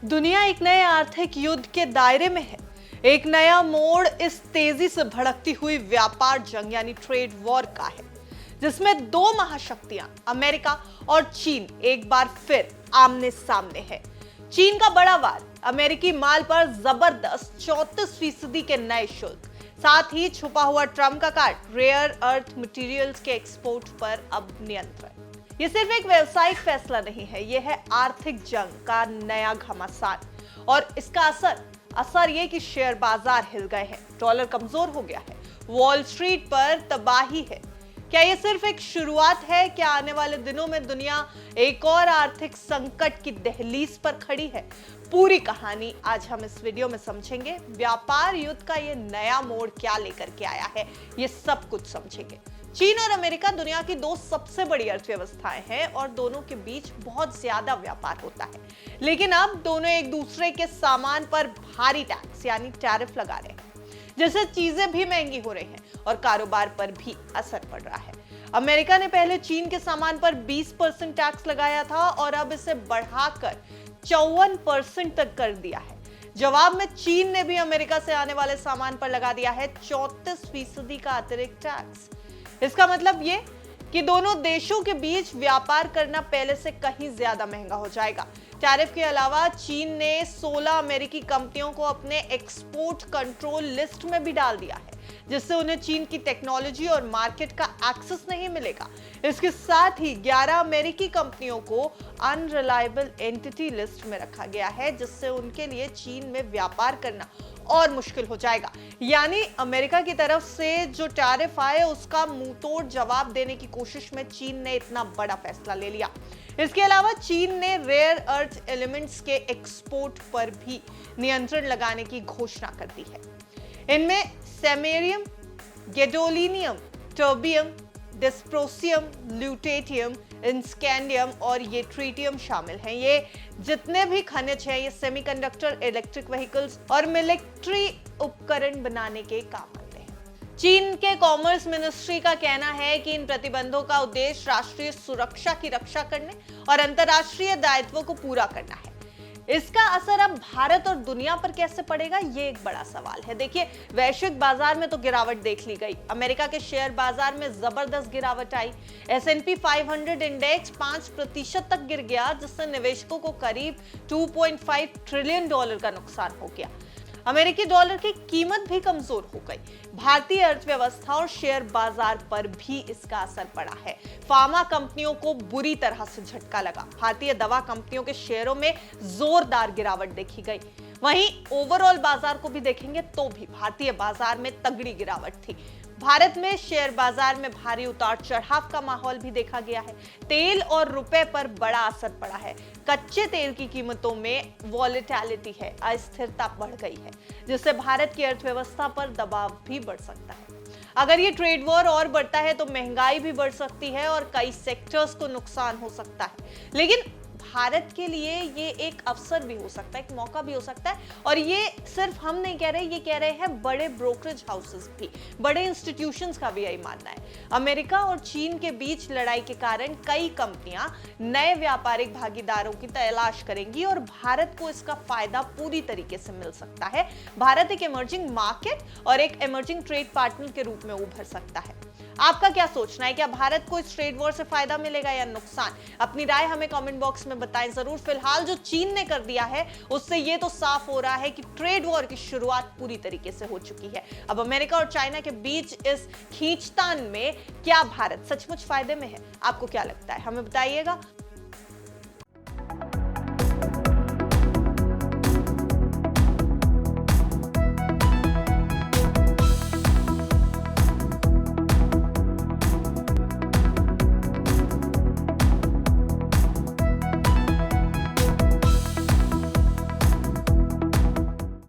दुनिया एक नए आर्थिक युद्ध के दायरे में है। एक नया मोड़ इस तेजी से भड़कती हुई व्यापार जंग यानी ट्रेड वॉर का है, जिसमें दो महाशक्तियां अमेरिका और चीन एक बार फिर आमने सामने है। चीन का बड़ा वार अमेरिकी माल पर जबरदस्त 34% के नए शुल्क, साथ ही छुपा हुआ ट्रम्प का काट रेयर अर्थ मटेरियल्स के एक्सपोर्ट पर अब नियंत्रण। ये सिर्फ एक व्यवसायिक फैसला नहीं है, यह है आर्थिक जंग का नया घमासान। और इसका असर ये कि शेयर बाजार हिल गए हैं, डॉलर कमजोर हो गया है, वॉल स्ट्रीट पर तबाही है। क्या ये सिर्फ एक शुरुआत है? क्या आने वाले दिनों में दुनिया एक और आर्थिक संकट की दहलीज पर खड़ी है? पूरी कहानी आज हम इस वीडियो में समझेंगे। व्यापार युद्ध का ये नया मोड़ क्या लेकर के आया है, ये सब कुछ समझेंगे। चीन और अमेरिका दुनिया की दो सबसे बड़ी अर्थव्यवस्थाएं हैं और दोनों के बीच बहुत ज्यादा व्यापार होता है। लेकिन अब दोनों एक दूसरे के सामान पर भारी टैक्स यानी टैरिफ लगा रहे हैं, जिससे चीजें भी महंगी हो रही हैं और कारोबार पर भी असर पड़ रहा है। अमेरिका ने पहले चीन के सामान पर 20% टैक्स लगाया था और अब इसे बढ़ाकर 54% तक कर दिया है। जवाब में चीन ने भी अमेरिका से आने वाले सामान पर लगा दिया है 34% का अतिरिक्त टैक्स। इसका मतलब ये कि दोनों देशों के बीच व्यापार करना पहले से कहीं ज्यादा महंगा हो जाएगा। टैरिफ के अलावा चीन ने 16 अमेरिकी कंपनियों को अपने एक्सपोर्ट कंट्रोल लिस्ट में भी डाल दिया है, जिससे उन्हें चीन की टेक्नोलॉजी और मार्केट का एक्सेस नहीं मिलेगा। इसके साथ ही 11 अमेरिकी कंपनियों को अनरिलायबल एंटिटी लिस्ट में रखा गया है, जिससे उनके लिए चीन में व्यापार करना और मुश्किल हो जाएगा। यानी अमेरिका की तरफ से जो टैरिफ आए उसका मुंहतोड़ जवाब देने की कोशिश में चीन ने इतना बड़ा फैसला ले लिया। इसके अलावा चीन ने रेयर अर्थ एलिमेंट्स के एक्सपोर्ट पर भी नियंत्रण लगाने की घोषणा कर दी है। इनमें samarium, gadolinium, terbium, dysprosium, lutetium, scandium और ये ट्रीटियम शामिल हैं। ये जितने भी खनिज हैं, ये सेमीकंडक्टर, इलेक्ट्रिक व्हीकल्स और मिलिट्री उपकरण बनाने के काम आते हैं। चीन के कॉमर्स मिनिस्ट्री का कहना है कि इन प्रतिबंधों का उद्देश्य राष्ट्रीय सुरक्षा की रक्षा करने और अंतर्राष्ट्रीय दायित्वों को पूरा करना है। इसका असर अब भारत और दुनिया पर कैसे पड़ेगा, ये एक बड़ा सवाल है। देखिए, वैश्विक बाजार में तो गिरावट देख ली गई। अमेरिका के शेयर बाजार में जबरदस्त गिरावट आई। S&P 500 इंडेक्स 5% तक गिर गया, जिससे निवेशकों को करीब $2.5 ट्रिलियन का नुकसान हो गया। अमेरिकी डॉलर की कीमत भी कमजोर हो गई। भारतीय अर्थव्यवस्था और शेयर बाजार पर भी इसका असर पड़ा है। फार्मा कंपनियों को बुरी तरह से झटका लगा। भारतीय दवा कंपनियों के शेयरों में जोरदार गिरावट देखी गई। वहीं ओवरऑल बाजार को भी देखेंगे तो भी भारतीय बाजार में तगड़ी गिरावट थी। भारत में शेयर बाजार में भारी उतार चढ़ाव का माहौल भी देखा गया है। तेल और रुपए पर बड़ा असर पड़ा है। कच्चे तेल की कीमतों में वॉलेटिलिटी है, अस्थिरता बढ़ गई है, जिससे भारत की अर्थव्यवस्था पर दबाव भी बढ़ सकता है। अगर ये ट्रेड वॉर और बढ़ता है तो महंगाई भी बढ़ सकती है और कई सेक्टर्स को नुकसान हो सकता है। लेकिन भारत के लिए ये एक अवसर भी हो सकता है, एक मौका भी हो सकता है। और ये सिर्फ हम नहीं कह रहे, ये कह रहे हैं बड़े ब्रोकरेज हाउसेस भी, बड़े इंस्टीट्यूशंस का भी यही मानना है। अमेरिका और चीन के बीच लड़ाई के कारण कई कंपनियां नए व्यापारिक भागीदारों की तलाश करेंगी और भारत को इसका फायदा पूरी तरीके से मिल सकता है। भारत एक इमर्जिंग मार्केट और एक इमर्जिंग ट्रेड पार्टनर के रूप में उभर सकता है। आपका क्या सोचना है? क्या भारत को इस ट्रेड वॉर से फायदा मिलेगा या नुकसान? अपनी राय हमें कमेंट बॉक्स में बताएं जरूर। फिलहाल जो चीन ने कर दिया है उससे ये तो साफ हो रहा है कि ट्रेड वॉर की शुरुआत पूरी तरीके से हो चुकी है। अब अमेरिका और चाइना के बीच इस खींचतान में क्या भारत सचमुच फायदे में है? आपको क्या लगता है, हमें बताइएगा।